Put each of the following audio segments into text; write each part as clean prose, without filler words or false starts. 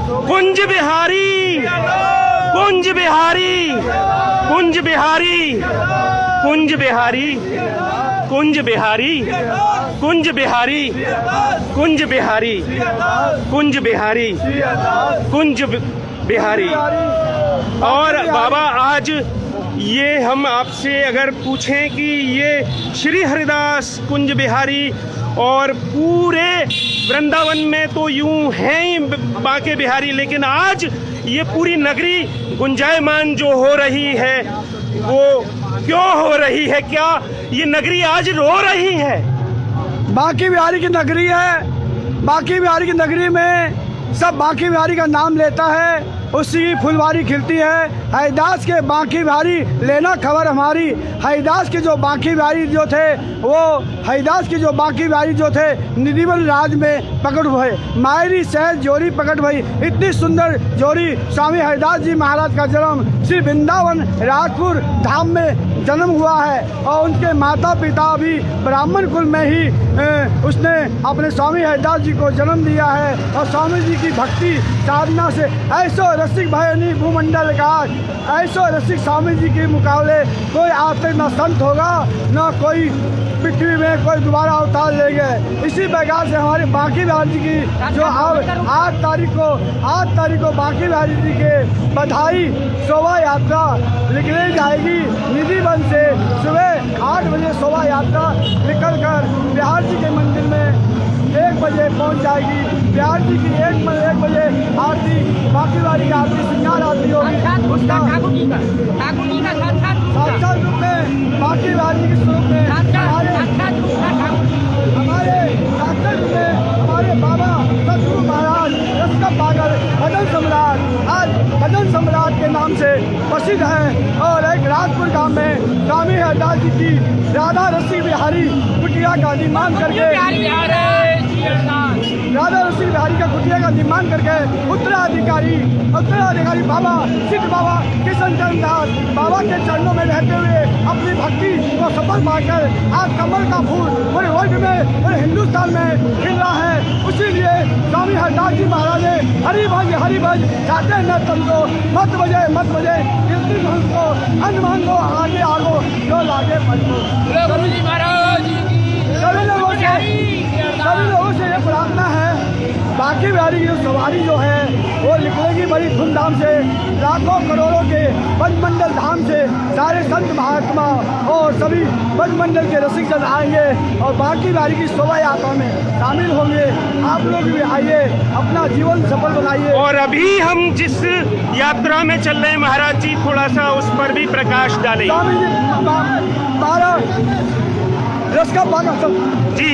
कुंज बिहारी, कुंज बिहारी, कुंज बिहारी, कुंज बिहारी, कुंज बिहारी, कुंज बिहारी, कुंज बिहारी, कुंज बिहारी, कुंज बिहारी। और बाबा आज ये हम आपसे अगर पूछें कि ये श्री हरिदास कुंज बिहारी और पूरे वृंदावन में तो यूं हैं ही बांके बिहारी, लेकिन आज ये पूरी नगरी गुंजायमान जो हो रही है वो क्यों हो रही है? क्या ये नगरी आज रो रही है? बांके बिहारी की नगरी है। बांके बिहारी की नगरी में सब बांके बिहारी का नाम लेता है, उसी की फुलवारी खिलती है। हरिदास के बांके बिहारी लेना खबर हमारी। हरिदास के जो बांके बिहारी जो थे वो हरिदास के जो बांके बिहारी जो थे निधिवन राज में प्रकट हुए। मायरी सहज जोड़ी प्रकट भई। इतनी सुंदर जोड़ी स्वामी हरिदास जी महाराज का जन्म श्री वृंदावन राजपुर धाम में जन्म हुआ है और उनके माता पिता भी ब्राह्मण कुल में ही उसने अपने स्वामी हरिदास जी को जन्म दिया है। और स्वामी जी की भक्ति साधना से ऐसो रसिक भयनी भूमंडल का, ऐसो रसिक स्वामी जी के मुकाबले कोई आज तक न संत होगा न कोई पृथ्वी में कोई दोबारा अवतार लेंगे। इसी प्रकार से हमारे बांके बिहारी जी की जो 8 तारीख को बांके बिहारी जी के बधाई शोभा यात्रा निकली जाएगी। निधिवन से सुबह 8 बजे शोभा यात्रा निकल कर बिहार जी के मंदिर में 1 बजे पहुंच जाएगी। बिहार जी की 1 बजे आरती, बांके बिहारी की आरती, श्रृंगार आरती होगी। उसका साक्षात रूप में बांके बिहारी जी के स्वरूप में हमारे बाबा सतगुरु महाराज रसका पागल भजन सम्राट आज भजन सम्राट के नाम से प्रसिद्ध है। और एक राजपुर गांव में स्वामी हरिदास जी की राधा रसिक बिहारी कुटिया का निर्माण करके राधा रसिक बिहारी का कुटिया का निर्माण करके उत्तराधिकारी बाबा सिद्ध बाबा किशन चंद्र दास बाबा के चरणों में रहते हुए अपनी भक्ति को सफल पाकर आज कमल का फूल पूरे वर्ल्ड में पूरे हिंदुस्तान में खिल रहा है। उसी लिए स्वामी हरिदास जी महाराज ने हरि भज चाहते न तुमको मत बजे कीर्ति को अन्न मांगो आगे आगो जो लागे पढ़ो। सभी लोगों से ये प्रार्थना है बांके बिहारी की जो सवारी जो है वो निकलेगी बड़ी धूमधाम से। लाखों करोड़ों के ब्रजमंडल धाम से सारे संत महात्मा और सभी ब्रजमंडल के रसिक जन आएंगे और बांके बिहारी की शोभा यात्रा में शामिल होंगे। आप लोग भी आइए, अपना जीवन सफल बनाइए। और अभी हम जिस यात्रा में चल रहे हैं महाराज जी, थोड़ा सा उस पर भी प्रकाश डालें। स्वामी जी 12 रसिका पागल जी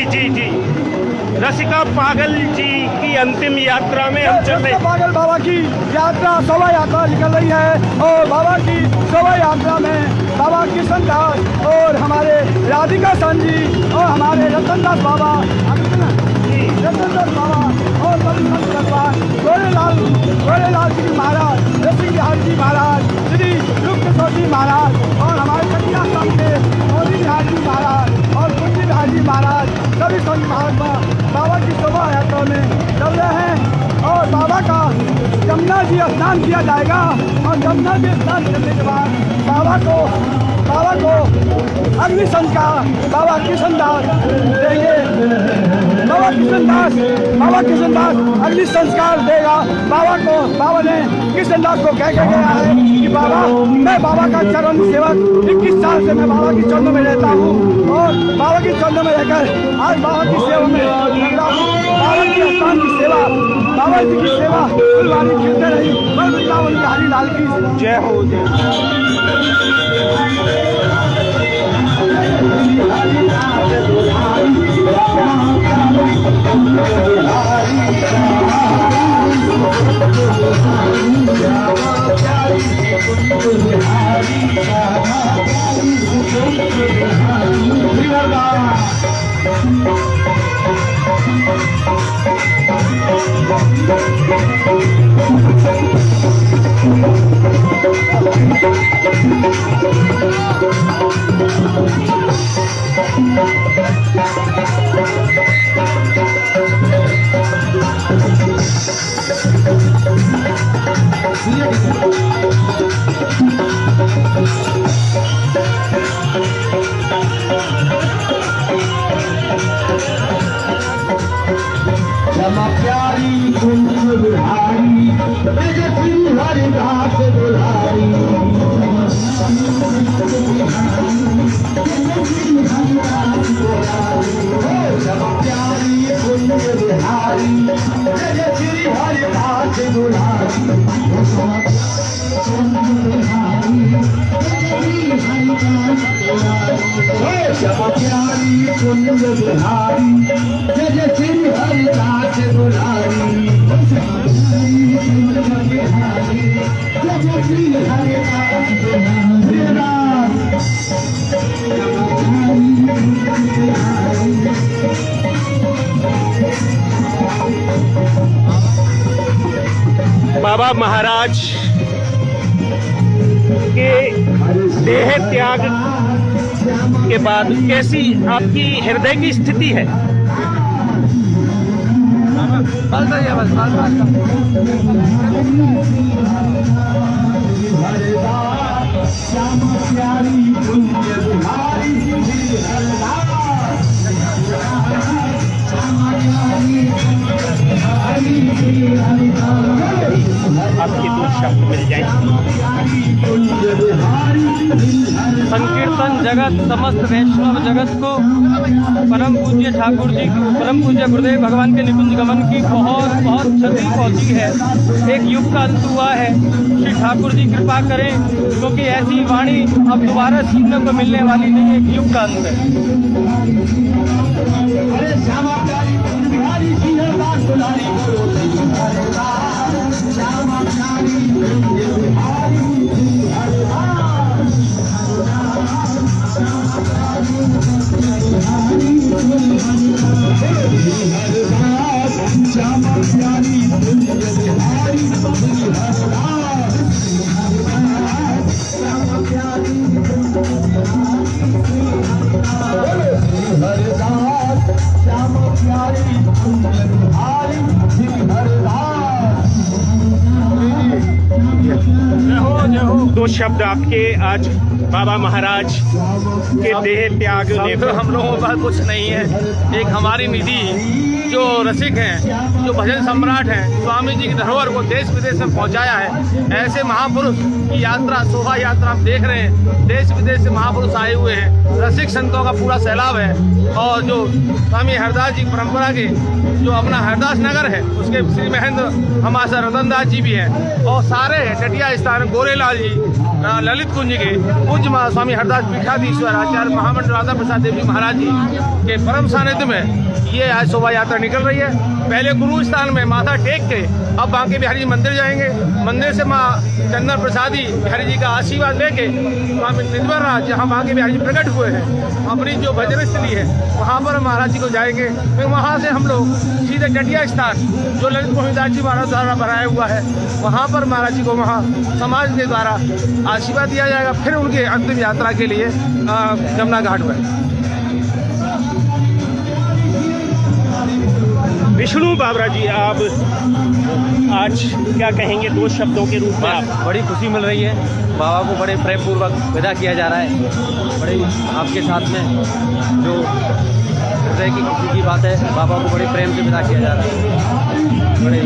रसिका पागल जी की अंतिम यात्रा में हम चल रहे हैं। पागल बाबा की यात्रा शोभा यात्रा निकल रही है और बाबा की शोभा यात्रा में बाबा किशन दास और हमारे राधिका सन जी और हमारे रतनदास बाबा और गोरेलाल जी महाराज, रसिक बिहारी जी महाराज, श्री रुक्मकिशोर जी महाराज और हमारे कटिया संत के मोदी बिहारी जी महाराज और कुंज बिहारी जी महाराज सभी संत महात्मा बाबा की शोभा यात्रा में चल रहे हैं। और बाबा का जमुना जी स्नान किया जाएगा और जमुना जी स्नान करने के बाद बाबा को अग्नि संस्कार बाबा किशन दास देंगे। बाबा किशन दास अग्नि संस्कार देगा बाबा को। बाबा ने किशन दास को कह के गया है कि बाबा मैं बाबा का चरण सेवक 21 साल से मैं बाबा के चरणों में रहता हूँ और बाबा के चरणों में रहकर आज बाबा की सेवा में बाबा की स्थान की सेवा, बाबा जी की सेवा फुलवारी खिलते रही। वृंदावन बिहारी लाल की जय हो। क्षमा प्यारी कुंज बिहारी जय हरिदास दुलारी क्षमा प्यारी कुंज बिहारी जय श्री हरिदास दुलारी क्षमा प्यारी कुंज बिहारी जय श्री हरिदास दुलारी बाबा महाराज के देह त्याग के बाद कैसी आपकी हृदय की स्थिति है? श्यामा प्यारी कुंज बिहारी आपके दो शब्द मिल जाएंगे। संकीर्तन जगत समस्त वैष्णव जगत को परम पूज्य ठाकुर जी की परम पूज्य गुरुदेव भगवान के निकुंज गमन की बहुत बहुत क्षति पहुंची है। एक युग का अंत हुआ है। श्री ठाकुर जी कृपा करें, क्योंकि ऐसी वाणी अब दोबारा सुनने को मिलने वाली नहीं। एक युग का अंत है। श्यामा प्यारी कुंज बिहारी श्री हरिदास दुलारी श्यामा प्यारी कुंज बिहारी श्री हरिदास श्यामा प्यारी कुंज बिहारी श्री हरिदास श्यामा प्यारी हरिदास श्यामा प्यारी कुंज बिहारी श्री हरिदास। दो शब्द आपके आज बाबा महाराज के देह त्याग ने तो हम लोगों का कुछ नहीं है। एक हमारी निधि जो रसिक हैं, जो भजन सम्राट हैं, स्वामी जी की धरोहर को देश विदेश में पहुंचाया है। ऐसे महापुरुष की यात्रा, शोभा यात्रा हम देख रहे हैं। देश विदेश से महापुरुष आए हुए हैं। रसिक संतों का पूरा सैलाब है। और जो स्वामी हरदास जी परंपरा के जो अपना हरदास नगर है, उसके श्री महेंद्र हमारे साथ रतन दास जी भी हैं। और सारे टटिया स्थान गोरेलाल जी, ललित कुंज के पूज्य स्वामी हरदास पीठाधीश्वर आचार्य महामंडल राधा प्रसाद देव जी महाराज जी के परम सानिध्य में ये आज शोभा यात्रा निकल रही है। पहले गुरु स्थान में माथा टेक के अब बांके बिहारी जी मंदिर जाएंगे। मंदिर से माँ चंदन प्रसादी बिहारी जी का आशीर्वाद लेके स्वामी निधवर राज, जहाँ बांके बिहारी जी प्रकट हुए हैं, अपनी जो भजन स्थली है वहाँ पर महाराज जी को जाएंगे। फिर वहाँ से हम लोग सीधे टटिया स्थान जो ललित मोहिदास जी महाराज द्वारा बनाया हुआ है, वहाँ पर महाराज जी को वहाँ समाज के द्वारा आशीर्वाद दिया जाएगा। फिर उनके अंतिम यात्रा के लिए जमुना घाट पर। विष्णु बाबरा जी, आप आज क्या कहेंगे दो शब्दों के रूप में? आप बड़ी खुशी मिल रही है। बाबा को बड़े प्रेम पूर्वक विदा किया जा रहा है। बड़े आपके साथ में जो हृदय की खुशी की बात है, बाबा को बड़े प्रेम से विदा किया जा रहा है। बड़े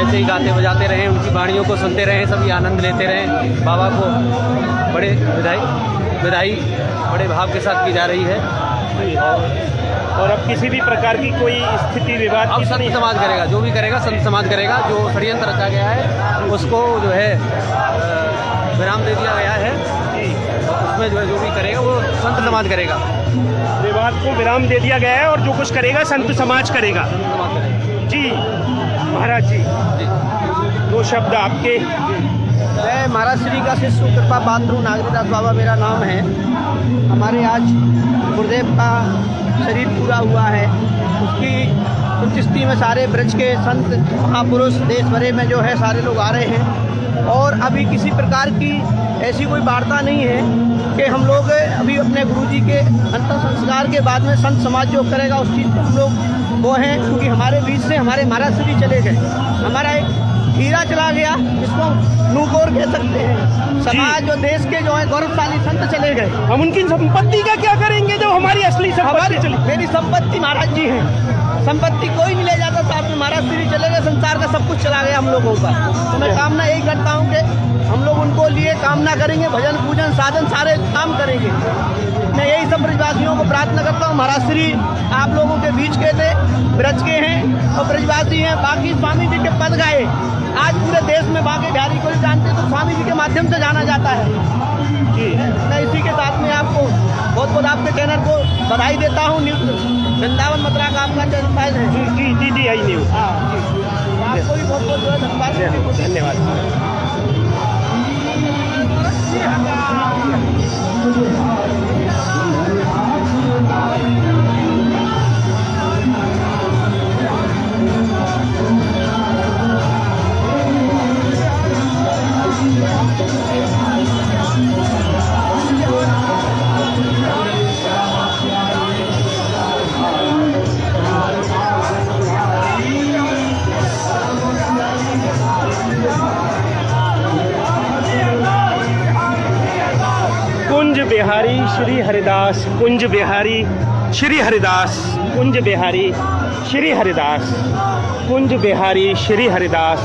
ऐसे ही गाते बजाते रहें, उनकी वाणियों को सुनते रहें, सभी आनंद लेते रहें। बाबा को बड़े विदाई बड़े भाव के साथ की जा रही है। और अब किसी भी प्रकार की कोई स्थिति विवाद अब संत समाज करेगा, जो भी करेगा संत समाज करेगा। जो षड्यंत्र रचा गया है उसको जो है विराम दे दिया गया है। उसमें जो है जो भी करेगा वो संत समाज करेगा। विवाद को विराम दे दिया गया है और जो कुछ करेगा संत समाज करेगा। जी महाराज जी, दो शब्द आपके। मैं महाराज श्री का शिष्य कृपा बांद्रू नागरीदास बाबा मेरा नाम है। हमारे आज गुरुदेव का शरीर पूरा हुआ है। उसकी पुण्यतिथि में सारे ब्रज के संत महापुरुष देश भरे में जो है सारे लोग आ रहे हैं। और अभी किसी प्रकार की ऐसी कोई वार्ता नहीं है कि हम लोग अभी अपने गुरुजी के अंतिम संस्कार के बाद में संत समाज जो करेगा उस चीज़ को हम लोग वो हैं क्योंकि हमारे बीच से हमारे महाराज श्री चले गए, हमारा एक हीरा चला गया जिसको नूपुर कह सकते हैं। समाज और देश के जो है गौरवशाली संत चले गए। हम उनकी संपत्ति का क्या करेंगे जब हमारी असली संपत्ति चली? मेरी संपत्ति महाराज जी है, संपत्ति कोई नहीं ले जाता साथ में, महाराज श्री चले गए, संसार का सब कुछ चला गया हम लोगों का। तो मैं कामना यही करता हूँ कि हम लोग उनको लिए कामना करेंगे, भजन पूजन साधन सारे काम करेंगे। मैं यही सब ब्रजवासियों को प्रार्थना करता हूँ। महाराज श्री आप लोगों के बीच के थे, ब्रज के हैं और ब्रजवासी हैं। बाकी स्वामी जी के पद गाए आज पूरे देश में बांके बिहारी को जानते तो स्वामी जी के माध्यम से जाना जाता है जी। मैं इसी के साथ में आपको बहुत बहुत आपके चैनल को बधाई देता हूँ। वृंदावन मथुरा का आपका चैनल है जी जी जी आई न्यूज़। हाँ जी, आपको भी बहुत बहुत धन्यवाद। धन्यवाद। कुंज बिहारी श्री हरिदास, कुंज बिहारी श्री हरिदास, कुंज बिहारी श्री हरिदास, कुंज बिहारी श्री हरिदास,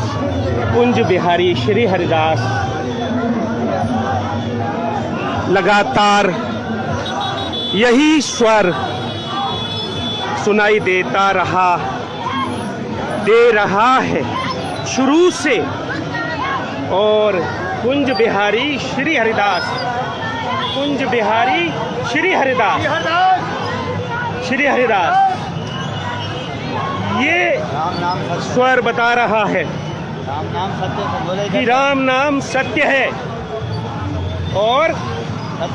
कुंज बिहारी श्री हरिदास। लगातार यही स्वर सुनाई देता रहा, दे रहा है शुरू से। और कुंज बिहारी श्री हरिदास, कुंज बिहारी श्री हरिदास, श्री हरिदास, ये स्वर बता रहा है राम नाम सत्य कि राम नाम सत्य है और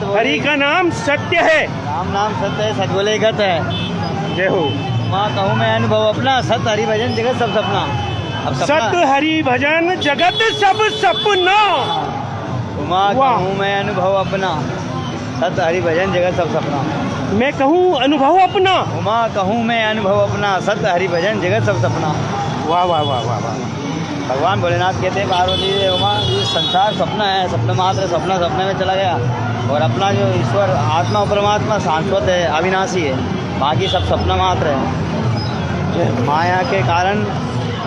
हरि का नाम सत्य है। राम नाम सत्य है, सत बोले गत है। जय हो। माँ कहूँ मैं अनुभव अपना, सत हरि भजन जगत सब सपना। अब सत हरि भजन जगत सब सपना। माँ वाह। कहूँ मैं अनुभव अपना, सत हरि भजन जगत सब सपना। मैं कहूँ अनुभव अपना। उमा कहूँ मैं अनुभव अपना, सत हरि भजन जगत सब सपना। वाह वाह वाह वाह वाह। भगवान भोलेनाथ कहते हैं पार्वती जी उमा ये संसार सपना है, सपना मात्र सपना सपने में चला गया। और अपना जो ईश्वर आत्मा परमात्मा शाश्वत है, अविनाशी है, बाकी सब सपना मात्र है। माया के कारण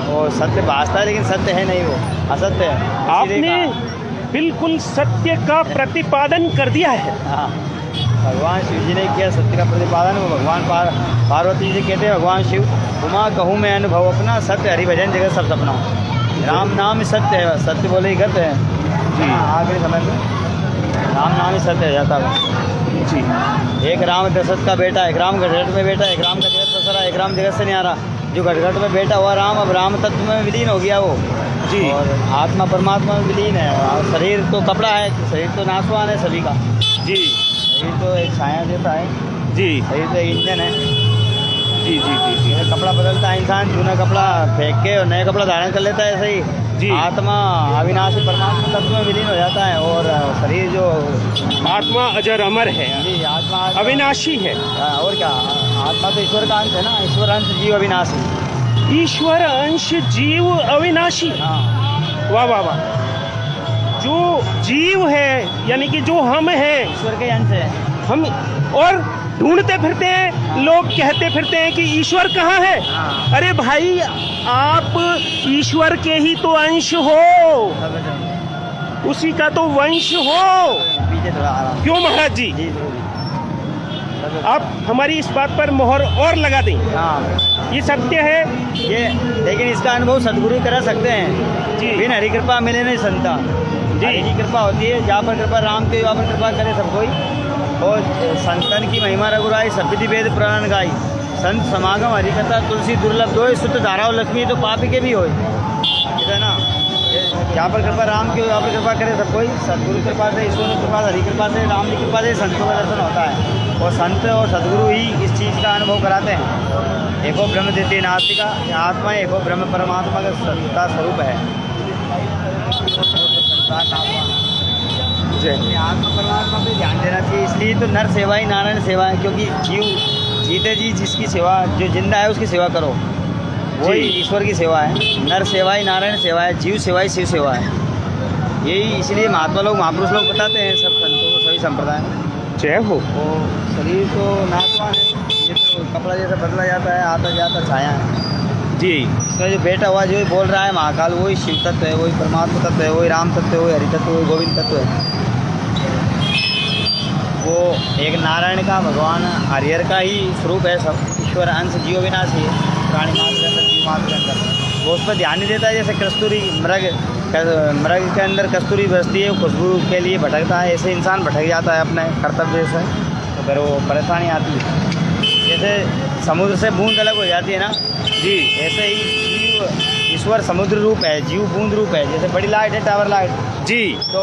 वो सत्य भासता है लेकिन सत्य है नहीं, वो असत्य है। आपने बिल्कुल सत्य का प्रतिपादन कर दिया है। हाँ, भगवान शिव जी ने किया सत्य का प्रतिपादन। वो भगवान पार्वती जी कहते हैं भगवान शिव उमा कहूँ मैं अनुभव अपना, सत्य हरि भजन जगत सब सपना। राम नाम सत्य है, सत्य बोले ही गत है जी। आखिरी समय में राम नाम ही सत्य है जाता है जी। एक राम दशरथ का बेटा, एक राम घटघट में बेटा, एक राम का जगत बसरा, एक राम जगत से नहीं आ रहा। जो घटघट में बेटा हुआ राम, अब राम तत्व में विलीन हो गया वो जी। और आत्मा परमात्मा में विलीन है। और शरीर तो कपड़ा है, शरीर तो नाशवान है सभी का जी शरीर तो एक छाया जैसा है, जी शरीर तो एक इंजन है। जी जी जी जी। जैसे कपड़ा बदलता है इंसान, जूना कपड़ा फेंक के और नया कपड़ा धारण कर लेता है, ऐसे ही जी। आत्मा अविनाशी परमात्मा तत्व में विलीन हो जाता है। और शरीर जो आत्मा अजर अमर है, जी आत्मा अविनाशी है। और क्या, आत्मा तो ईश्वर का अंश है ना, ईश्वर अंश जीव अविनाशी। ईश्वर अंश जीव अविनाशी। हाँ, वाह वाह वाह। जो जीव है यानी कि जो हम हैं, ईश्वर के अंश है। हम और ढूंढते फिरते हैं, लोग कहते फिरते हैं कि ईश्वर कहाँ है। अरे भाई, आप ईश्वर के ही तो अंश हो, उसी का तो वंश हो। पीछे थोड़ा आराम। क्यों महाराज जी? जी आप हमारी इस बात पर मोहर और लगा दें। हाँ, ये सत्य है ये लेकिन इसका अनुभव सदगुरु करा सकते हैं जी। बिन हरि कृपा मिले नहीं संता। जी। हरि की कृपा होती है, जहाँ पर कृपा राम की, वहाँ पर कृपा करे सब कोई। और संतन की महिमा रघुराई, सभी वेद पुराण गाई। संत समागम हरिकथा तुलसी दुर्लभ दोय, सुत धाराओ लक्ष्मी तो पापी के भी होय। ठीक है ना, जहाँ पर कृपा राम की हो, यहाँ पर कृपा करे सब कोई। सदगुरु कृपा से, ईश्वर की कृपा से, हरि कृपा से, राम की कृपा से संतों का दर्शन होता है। और संत और सदगुरु ही इस चीज़ का अनुभव कराते हैं। एको ब्रह्म द्वितीय नास्तिका, आत्मा एको ब्रह्म परमात्मा का सत्ता स्वरूप है। आत्मा परमात्मा पे ध्यान देना चाहिए। इसलिए तो नर सेवा ही नारायण सेवा है, क्योंकि जीव जीते जी जिसकी सेवा, जो जिंदा है उसकी सेवा करो, वही जी। ईश्वर की सेवा है। नर सेवा ही नारायण सेवा है, जीव सेवा ही शिव सेवा है। यही इसलिए महात्मा लोग, महापुरुष लोग बताते हैं सब संतों को, सभी संप्रदाय में। जय हो। वो शरीर तो नाशवान है, ये तो कपड़ा जैसा बदला जाता है, आता जाता छाया है। जी इसमें जो बैठा हुआ जो बोल रहा है महाकाल, वही शिव तत्व है, वही परमात्मा तत्व है, वही राम तत्व है, वही हरि तत्व है, वही गोविंद तत्व है। वो एक नारायण का, भगवान हरिहर का ही स्वरूप है सब। ईश्वर अंश जीव विनाशी है, प्राणी मात्र के अंदर, जीव मात्र के अंदर। वो उस पर ध्यान नहीं देता है। जैसे कस्तूरी मृग के अंदर कस्तूरी बसती है, खुशबू के लिए भटकता है, ऐसे इंसान भटक जाता है अपने कर्तव्य से, तो फिर वो परेशानी आती है। जैसे समुद्र से बूंद अलग हो जाती है ना, जी ऐसे ही जीव, ईश्वर समुद्र रूप है, जीव बूंद रूप है। जैसे बड़ी लाइट है, टावर लाइट, जी तो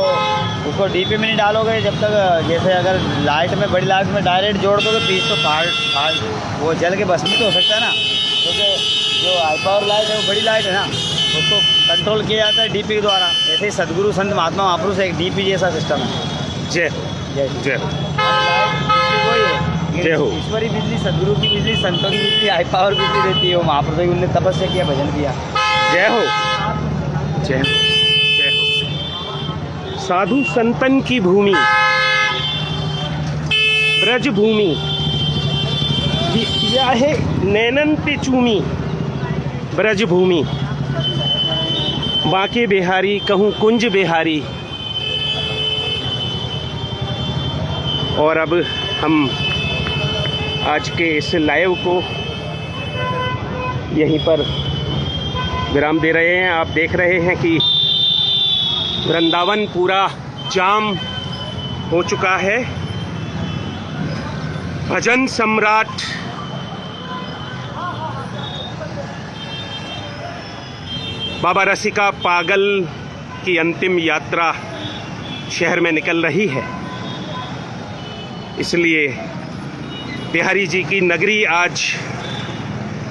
उसको डीपी में नहीं डालोगे जब तक, जैसे अगर लाइट में, बड़ी लाइट में डायरेक्ट जोड़ दोगे पीस तो फाड़ वो जल के भस्मित हो सकता है ना। क्योंकि जो हाई पावर लाइट है वो बड़ी लाइट है ना, उसको कंट्रोल किया जाता है डीपी के द्वारा। ऐसे ही सदगुरु संत महात्मा महापुरुष एक डीपी जैसा सिस्टम है। जय जय जय हो। वही है, जय हो। ईश्वरी बिजली, सदगुरु की बिजली, संतों की बिजली, हाई पावर बिजली देती है वो महापुरुषों की। उनने तपस्या किया, भजन किया। जय हो। जय हो। जय हो। साधु संतन की भूमि, ब्रज भूमि, यह है नैनन पे चूमी ब्रज भूमि। बांके बिहारी कहूँ कुंज बिहारी। और अब हम आज के इस लाइव को यहीं पर विराम दे रहे हैं। आप देख रहे हैं कि वृंदावन पूरा जाम हो चुका है। भजन सम्राट बाबा रसिका पागल की अंतिम यात्रा शहर में निकल रही है, इसलिए बिहारी जी की नगरी आज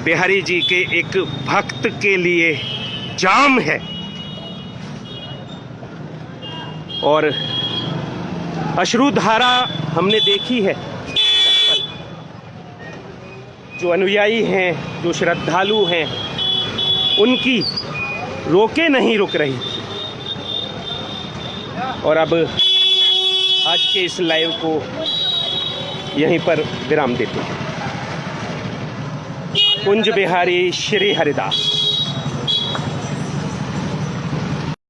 बिहारी जी के एक भक्त के लिए जाम है। और अश्रुधारा हमने देखी है। जो अनुयायी हैं, जो श्रद्धालु हैं, उनकी रोके नहीं रुक रही। और अब आज के इस लाइव को यहीं पर विराम देते हैं। कुंज बिहारी श्री हरिदास।